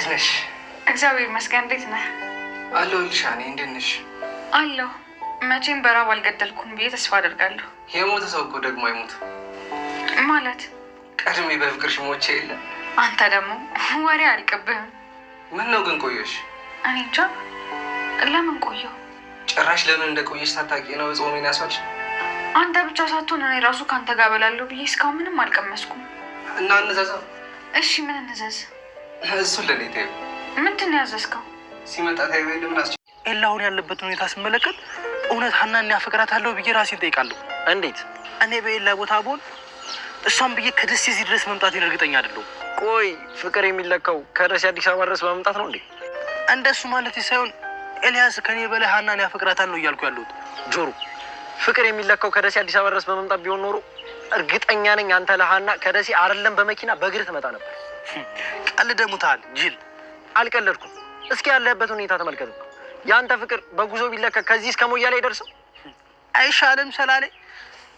እንዴት ነሽ? እግዚአብሔር ይመስገን። እንዴት ነህ? አለሁልሽ። እኔ እንዴት ነሽ? አለሁ። መቼም በራብ አልገደልኩም ብዬ ተስፋ አደርጋለሁ። የሞተ ሰው እኮ ደግሞ አይሞት ማለት ቀድሜ በፍቅርሽ ሞቼ የለ። አንተ ደግሞ ወሬ አልቅብህም። ምን ነው ግን ቆየሽ? እኔ እንጃ ለምን ቆየሁ። ጭራሽ ለምን እንደቆየሽ ታጣቂ ነው ጾሜን ያስዋልሽ። አንተ ብቻ ሳትሆን እኔ ራሱ ከአንተ ጋር በላለሁ ብዬ እስካሁን ምንም አልቀመስኩም። እና እንዘዛ። እሺ ምን እንዘዝ? እሱን ለኔ ተይው። ምንድን ነው ያዘዝከው? ሲመጣ ታይው ለምን አስቸ ኤላውን ያለበት ሁኔታ ስመለከት እውነት ሀናን ያፈቅራታለሁ ብዬ ራሴን ጠይቃለሁ። እንዴት? እኔ በኤላ ቦታ ብሆን እሷን ብዬ ከደሴ እዚህ ድረስ መምጣቴን እርግጠኛ አይደለሁም። ቆይ ፍቅር የሚለካው ከደሴ አዲስ አበባ ድረስ በመምጣት ነው እንዴ? እንደሱ ማለት ሳይሆን ኤልያስ ከኔ በላይ ሀናን ያፈቅራታለሁ እያልኩ ያለሁት። ጆሮ ፍቅር የሚለካው ከደሴ አዲስ አበባ ድረስ በመምጣት ቢሆን ኖሮ እርግጠኛ ነኝ አንተ ለሀና ከደሴ አይደለም በመኪና በእግር ትመጣ ነበር። ቀልደሙታል ጅል። አልቀለድኩም። እስኪ ያለበት ሁኔታ ተመልከቱ። ያንተ ፍቅር በጉዞ ቢለካ ከዚህ እስከ ሞያሌ ይደርሰው አይሻልም? ሰላሌ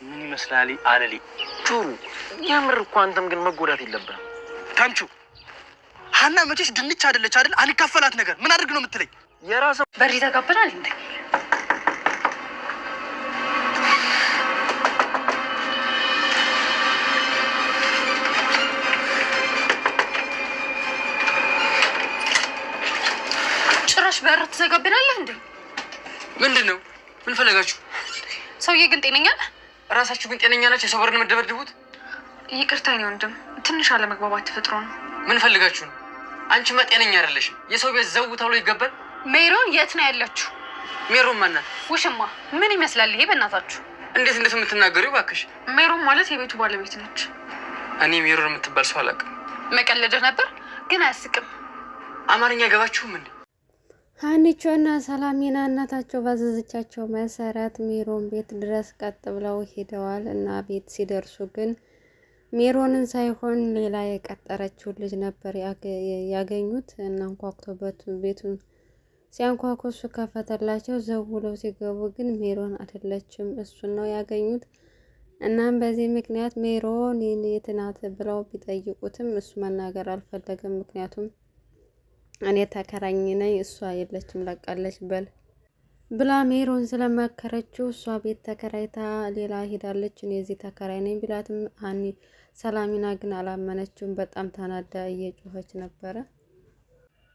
ምን ይመስላል አለሊ። ጆሮ የምር እኮ አንተም ግን መጎዳት የለብህም። ታምቹ ሀና መቼስ ድንች አይደለች አይደል? አንካፈላት ነገር ምን አድርግ ነው የምትለኝ? የራስህ በሪ ተጋብናል እንዴ? ጭራሽ በር ትዘጋብናለህ እንዴ? ምንድን ነው? ምን ፈለጋችሁ? ሰውዬ ግን ጤነኛ ነህ? ራሳችሁ ግን ጤነኛ ናችሁ? የሰው በርን የምትደበድቡት? ይቅርታ የኔ ወንድም፣ ትንሽ አለመግባባት ተፈጥሮ ነው። ምን ፈልጋችሁ ነው? አንቺማ ጤነኛ አይደለሽም። የሰው ቤት ዘው ተብሎ ይገባል? ሜሮን የት ነው ያለችው? ሜሮን ማናት? ውሽማ ምን ይመስላል ይሄ? በእናታችሁ እንዴት የምትናገሪው? እባክሽ ሜሮን ማለት የቤቱ ባለቤት ነች። እኔ ሜሮን የምትባል ሰው አላውቅም። መቀለድህ ነበር ግን አያስቅም። አማርኛ አይገባችሁም እንዴ? ሀኒቾና ሰላሚና እናታቸው ባዘዘቻቸው መሰረት ሜሮን ቤት ድረስ ቀጥ ብለው ሄደዋል እና ቤት ሲደርሱ ግን ሜሮንን ሳይሆን ሌላ የቀጠረችው ልጅ ነበር ያገኙት። እና አንኳኩቶበት ቤቱን ሲያንኳኩ እሱ ከፈተላቸው። ዘው ብለው ሲገቡ ግን ሜሮን አይደለችም፣ እሱን ነው ያገኙት። እናም በዚህ ምክንያት ሜሮን የት ናት ብለው ቢጠይቁትም እሱ መናገር አልፈለገም። ምክንያቱም እኔ ተከራኝ ነኝ እሷ የለችም ለቃለች በል ብላ ሜሮን ስለመከረችው እሷ ቤት ተከራይታ ሌላ ሄዳለች። እኔ እዚህ ተከራይ ነኝ ቢላትም ሰላሚና ግን አላመነችውም። በጣም ተናዳ እየጮኸች ነበረ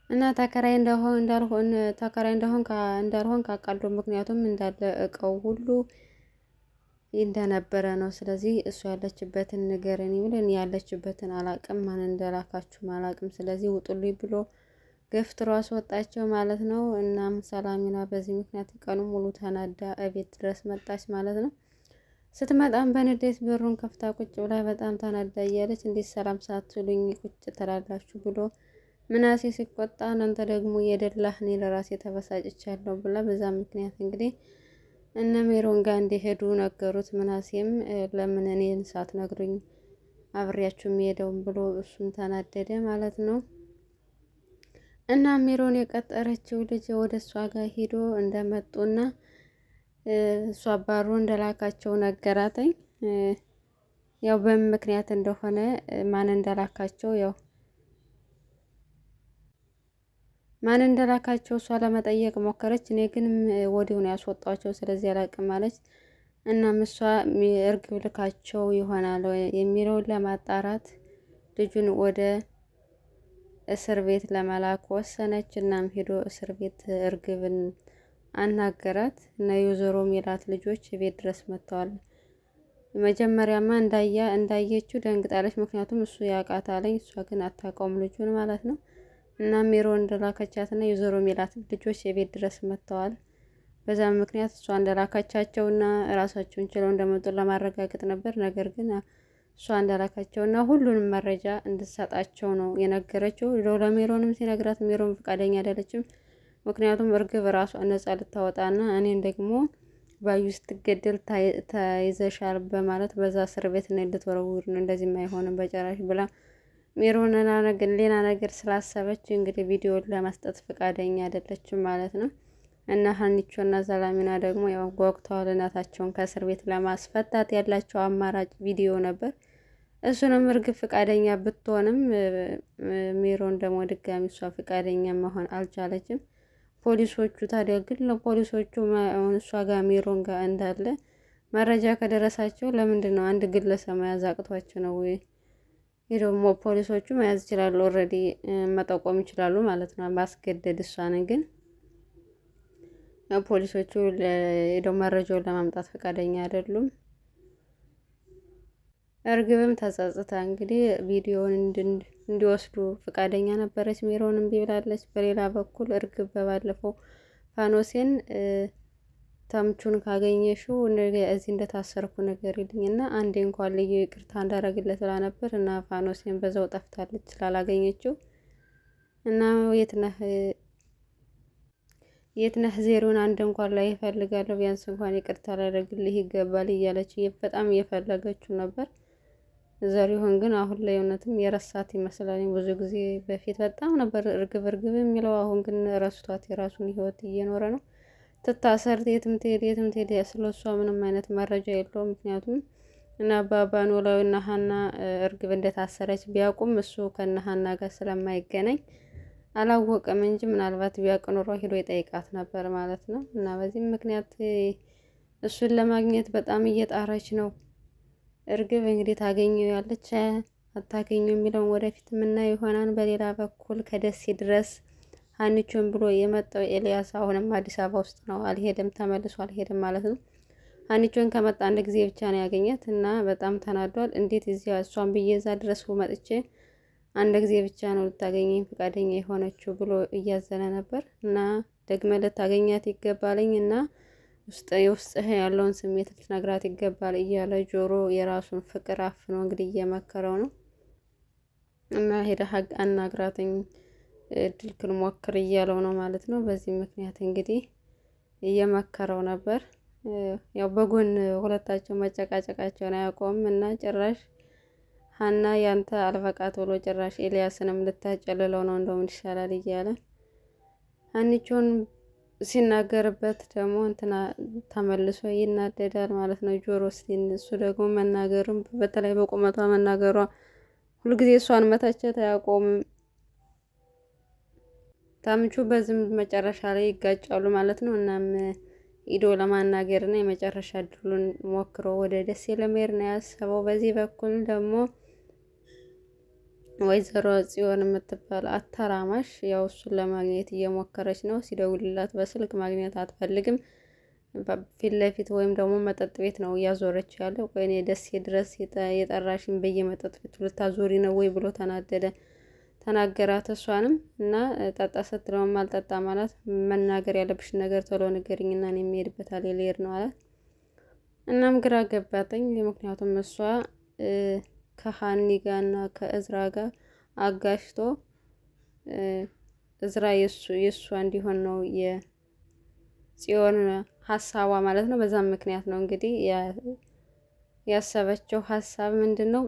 እና ተከራይ እንዳልሆን ካቃሉ ምክንያቱም እንዳለ እቃው ሁሉ እንደነበረ ነው። ስለዚህ እሷ ያለችበትን ንገረኝ ብለን ያለችበትን አላቅም፣ ማን እንደላካችሁ አላቅም፣ ስለዚህ ውጡልኝ ብሎ ገፍትሮ አስወጣቸው ማለት ነው። እናም ሰላሚና በዚህ ምክንያት ቀኑ ሙሉ ተናዳ እቤት ድረስ መጣች ማለት ነው። ስትመጣም በንዴት በሩን ከፍታ ቁጭ ብላ በጣም ተናዳ እያለች እንዴት ሰላም ሳትሉኝ ቁጭ ትላላችሁ ብሎ ምናሴ ሲቆጣ እናንተ ደግሞ የደላህ እኔ ለራሴ ተበሳጭቻለሁ ብላ በዛ ምክንያት እንግዲህ እነ ሜሮን ጋር እንዲሄዱ ነገሩት። ምናሴም ለምን እኔን ሳትነግሩኝ አብሬያችሁ የሚሄደውን ብሎ እሱም ተናደደ ማለት ነው። እና ሜሮን የቀጠረችው ልጅ ወደ እሷ ጋር ሄዶ እንደመጡና እሷ አባሩ እንደላካቸው ነገራተኝ። ያው በምን ምክንያት እንደሆነ ማን እንደላካቸው እሷ ለመጠየቅ ሞከረች። እኔ ግን ወዲሁ ነው ያስወጣቸው፣ ስለዚህ አላቅም አለች። እናም እሷ እርግብ ልካቸው ይሆናል የሚለውን ለማጣራት ልጁን ወደ እስር ቤት ለመላክ ወሰነች። እናም ሄዶ እስር ቤት እርግብን አናገራት እና የወይዘሮ ሜላት ልጆች ቤት ድረስ መጥተዋል። መጀመሪያማ እንዳየችው ደንግጣለች። ምክንያቱም እሱ ያውቃታለኝ እሷ ግን አታውቀውም ልጁን ማለት ነው። እና ሜሮን እንደላከቻትና የወይዘሮ ሜላት ልጆች የቤት ድረስ መጥተዋል። በዛ ምክንያት እሷ እንደላከቻቸውና ራሳቸውን ችለው እንደመጡ ለማረጋገጥ ነበር። ነገር ግን እሷ እንደላካቸውና ሁሉንም መረጃ እንድትሰጣቸው ነው የነገረችው። ለሜሮንም ሲነግራት ሜሮን ፈቃደኛ አይደለችም። ምክንያቱም እርግብ ራሷ ነጻ ልታወጣና እኔን ደግሞ ባዩ ስትገደል ተይዘሻል በማለት በዛ እስር ቤት ነው ልትወረውር ነው፣ እንደዚህ አይሆንም በጨራሽ ብላ ሜሮን ሌላ ነገር ስላሰበች እንግዲህ ቪዲዮን ለመስጠት ፈቃደኛ አይደለችም ማለት ነው። እና ሀኒቾና ሰላሚና ደግሞ ያው ጓጉተዋል እናታቸውን ከእስር ቤት ለማስፈታት። ያላቸው አማራጭ ቪዲዮ ነበር። እሱንም እርግብ ፈቃደኛ ብትሆንም ሜሮን ደግሞ ድጋሚ እሷ ፈቃደኛ መሆን አልቻለችም። ፖሊሶቹ ታዲያ ግን ለፖሊሶቹ እሷ ጋር ሜሮን ጋር እንዳለ መረጃ ከደረሳቸው ለምንድን ነው አንድ ግለሰብ መያዝ አቅቷቸው ነው ወይ? ይህ ደግሞ ፖሊሶቹ መያዝ ይችላሉ፣ ኦልሬዲ መጠቆም ይችላሉ ማለት ነው ማስገደድ። እሷን ግን ፖሊሶቹ ሄደው መረጃውን ለማምጣት ፈቃደኛ አይደሉም። እርግብም ተጸጽታ እንግዲህ ቪዲዮውን እንዲወስዱ ፈቃደኛ ነበረች፣ ሜሮን እምቢ ብላለች። በሌላ በኩል እርግብ በባለፈው ፋኖሴን ተምቹን ካገኘሽው እዚህ እንደታሰርኩ ንገሪልኝ እና አንዴ እንኳን ልዩ ይቅርታ እንዳረግለት ብላ ነበር እና ፋኖሴን በዛው ጠፍታለች ስላላገኘችው እና የት ነህ ዜሮን አንድ እንኳን ላይ እፈልጋለሁ ቢያንስ እንኳን ይቅርታ ላደርግልህ ይገባል እያለች በጣም እየፈለገችው ነበር። ዘሪሁን ግን አሁን ላይ እውነትም የረሳት ይመስላል። ብዙ ጊዜ በፊት በጣም ነበር እርግብ የሚለው፣ አሁን ግን ረስቷት የራሱን ህይወት እየኖረ ነው። ትታሰር የትም ትሄድ ስለሷ ምንም አይነት መረጃ የለውም። ምክንያቱም እና አባባ ኖላዊ እና ሀና እርግብ እንደታሰረች ቢያውቁም እሱ ከነ ሀና ጋር ስለማይገናኝ አላወቀም እንጂ ምናልባት ቢያውቅ ኖሮ ሄዶ ይጠይቃት ነበር ማለት ነው። እና በዚህም ምክንያት እሱን ለማግኘት በጣም እየጣረች ነው። እርግብ እንግዲህ ታገኘው ያለች አታገኘው የሚለውን ወደፊት የምናየው ይሆናል። በሌላ በኩል ከደሴ ድረስ ሀኒቾን ብሎ የመጣው ኤልያስ አሁንም አዲስ አበባ ውስጥ ነው፣ አልሄደም፣ ተመልሶ አልሄደም ማለት ነው። ሀኒቾን ከመጣ አንድ ጊዜ ብቻ ነው ያገኘት እና በጣም ተናዷል። እንዴት እዚያ እሷን ብዬ እዛ ድረስ መጥቼ አንድ ጊዜ ብቻ ነው ልታገኘኝ ፈቃደኛ የሆነችው ብሎ እያዘነ ነበር እና ደግመ ልታገኛት ይገባልኝ እና የውስጥህ ያለውን ስሜት ልትነግራት ይገባል እያለ ጆሮ የራሱን ፍቅር አፍኖ እንግዲህ እየመከረው ነው እና ሄደህ አናግራትኝ ድልክን ሞክር እያለው ነው ማለት ነው። በዚህ ምክንያት እንግዲህ እየመከረው ነበር። ያው በጎን ሁለታቸው መጨቃጨቃቸውን አያውቀውም እና ጭራሽ ሀና ያንተ አልበቃት ብሎ ጭራሽ ኤልያስንም ልታጨልለው ነው እንደውም ይሻላል እያለ ሀኒቾን ሲናገርበት ደግሞ እንትና ተመልሶ ይናደዳል ማለት ነው ጆሮ ሲን። እሱ ደግሞ መናገሩም በተለይ በቁመቷ መናገሯ ሁልጊዜ እሷን መተቸት አያቆምም። ታምቹ በዝም መጨረሻ ላይ ይጋጫሉ ማለት ነው። እናም ኢዶ ለማናገር እና የመጨረሻ እድሉን ሞክሮ ወደ ደሴ ለመሄድ ነው ያሰበው። በዚህ በኩል ደግሞ ወይዘሮ ጽዮን የምትባል አተራማሽ ያው እሱን ለማግኘት እየሞከረች ነው። ሲደውልላት በስልክ ማግኘት አትፈልግም። ፊት ለፊት ወይም ደግሞ መጠጥ ቤት ነው እያዞረች ያለው። ቆይ እኔ ደሴ ድረስ የጠራሽን በየመጠጥ ቤቱ ልታዞሪ ነው ወይ ብሎ ተናገራት። እሷንም እና ጠጣ ስትለውም አልጠጣ ማለት መናገር ያለብሽን ነገር ቶሎ ንገሪኝና እኔ የምሄድበት ልሄድ ነው አላት። እናም ግራ ገባተኝ። ምክንያቱም እሷ ከሀኒ ጋር እና ከእዝራ ጋር አጋሽቶ እዝራ የእሷ እንዲሆን ነው የጽዮን ሀሳቧ ማለት ነው። በዛም ምክንያት ነው እንግዲህ ያሰበችው ሀሳብ ምንድን ነው?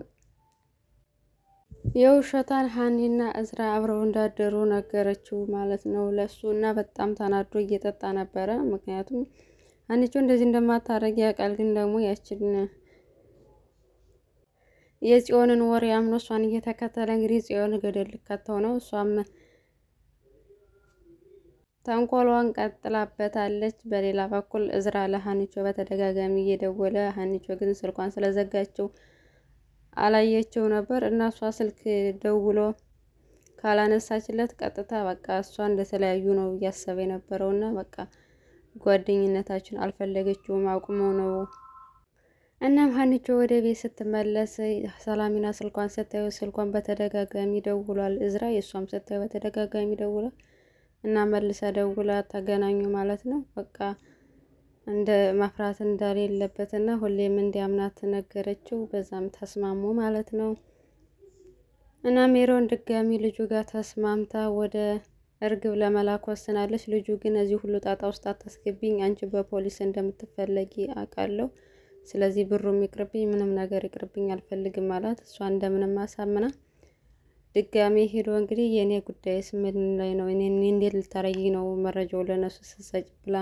የውሸታን ሀኒና እዝራ አብረው እንዳደሩ ነገረችው ማለት ነው ለሱ እና በጣም ተናዶ እየጠጣ ነበረ። ምክንያቱም ሀኒቾ እንደዚህ እንደማታረግ ያውቃል። ግን ደግሞ ያችን የጽዮንን ወሬ አምኖ እሷን እየተከተለ እንግዲህ ጽዮን ገደል ልከተው ነው። እሷም ተንኮሏን ቀጥላበታለች። በሌላ በኩል እዝራ ለሀኒቾ በተደጋጋሚ እየደወለ ሀኒቾ ግን ስልኳን ስለዘጋችው አላየችው ነበር እና እሷ ስልክ ደውሎ ካላነሳችለት ቀጥታ በቃ እሷ እንደተለያዩ ነው እያሰበ የነበረው እና በቃ ጓደኝነታችን አልፈለገችውም አቁመው ነው። እናም ሀኒቾ ወደ ቤት ስትመለስ ሰላሚና ስልኳን ስታየው ስልኳን በተደጋጋሚ ደውሏል እዝራ፣ የእሷም ስታየው በተደጋጋሚ ደውሏል እና መልሳ ደውላ ተገናኙ ማለት ነው። በቃ እንደ መፍራት እንደሌለበት እና ሁሌም እንዲያምናት ነገረችው። በዛም ተስማሙ ማለት ነው። እና ሜሮን ድጋሚ ልጁ ጋር ተስማምታ ወደ እርግብ ለመላክ ወስናለች። ልጁ ግን እዚህ ሁሉ ጣጣ ውስጥ አታስገቢኝ፣ አንቺ በፖሊስ እንደምትፈለጊ አውቃለሁ፣ ስለዚህ ብሩም ይቅርብኝ፣ ምንም ነገር ይቅርብኝ አልፈልግም አላት። እሷ እንደምንም አሳምና ድጋሚ ሄዶ እንግዲህ የእኔ ጉዳይስ ምን ላይ ነው? እኔ እንዴት ልታረጊ ነው መረጃው ለነሱ ስትሰጭ ብላ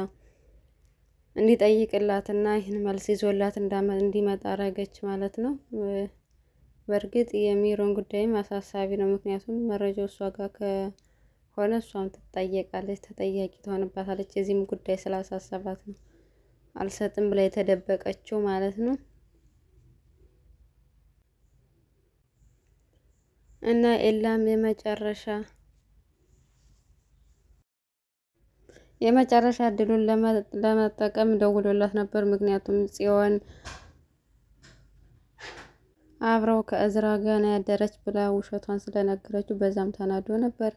እንዲጠይቅላትና ይህን መልስ ይዞላት እንዲመጣ አረገች ማለት ነው። በእርግጥ የሚሮን ጉዳይም አሳሳቢ ነው። ምክንያቱም መረጃው እሷ ጋር ከሆነ እሷም ትጠየቃለች፣ ተጠያቂ ትሆንባታለች። የዚህም ጉዳይ ስላሳሰባት ነው አልሰጥም ብላ የተደበቀችው ማለት ነው። እና ኤላም የመጨረሻ እድሉን ለመጠቀም ደውሎላት ነበር። ምክንያቱም ጽዮን አብረው ከእዝራ ጋር ነው ያደረች ብላ ውሸቷን ስለነገረችው በዛም ተናዶ ነበር።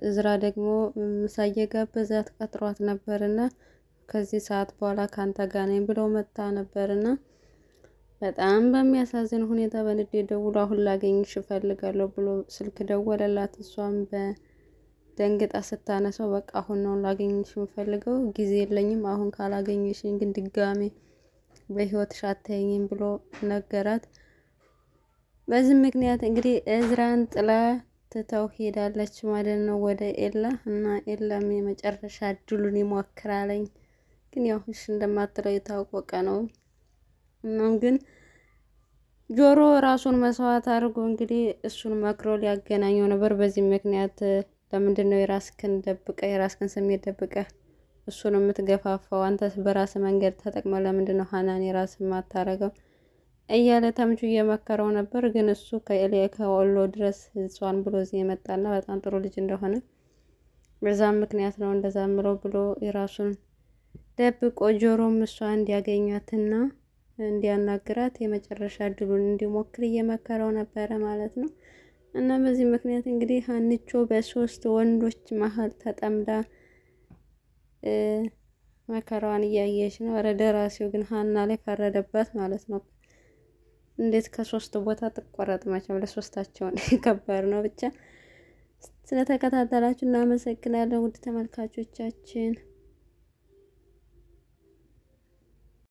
እዝራ ደግሞ ምሳ እየጋበዛት ቀጥሯት ነበርና ከዚህ ሰዓት በኋላ ካንተ ጋር ነኝ ብሎ መጣ ነበርና በጣም በሚያሳዝን ሁኔታ በንዴት ደውሎ አሁን ላገኝሽ እፈልጋለሁ ብሎ ስልክ ደወለላት። እሷም በደንግጣ ስታነሳው በቃ አሁን ነው ላገኝሽ የምፈልገው፣ ጊዜ የለኝም፣ አሁን ካላገኘሽኝ ግን ድጋሜ በህይወትሽ አታየኝም ብሎ ነገራት። በዚህ ምክንያት እንግዲህ እዝራን ጥላ ትተው ሄዳለች ማለት ነው ወደ ኤላ እና ኤላም የመጨረሻ እድሉን ይሞክራለኝ። ግን ያው እሺ እንደማትለው የታወቀ ነው። እናም ግን ጆሮ ራሱን መስዋዕት አድርጎ እንግዲህ እሱን መክሮ ሊያገናኘው ነበር። በዚህ ምክንያት ለምንድን ነው የራስክን ስሜት ደብቀህ እሱን የምትገፋፋው? አንተ በራስ መንገድ ተጠቅመው ለምንድን ነው ሀናን የራስ ማታረገው እያለ ተምቹ እየመከረው ነበር። ግን እሱ ከወሎ ድረስ እሷን ብሎ እዚህ የመጣና በጣም ጥሩ ልጅ እንደሆነ በዛም ምክንያት ነው እንደዛ ምለው ብሎ የራሱን ደብቆ ጆሮም እሷ እንዲያገኛትና እንዲያናግራት የመጨረሻ እድሉን እንዲሞክር እየመከረው ነበረ ማለት ነው። እና በዚህ ምክንያት እንግዲህ ሀንቾ በሶስት ወንዶች መሀል ተጠምዳ መከራዋን እያየች ነው። ኧረ ደራሲው ግን ሀና ላይ ፈረደባት ማለት ነው። እንዴት ከሶስት ቦታ ትቆረጥ? መቼም ለሶስታቸውን ከባድ ነው። ብቻ ስለተከታተላችሁ እናመሰግናለን ውድ ተመልካቾቻችን።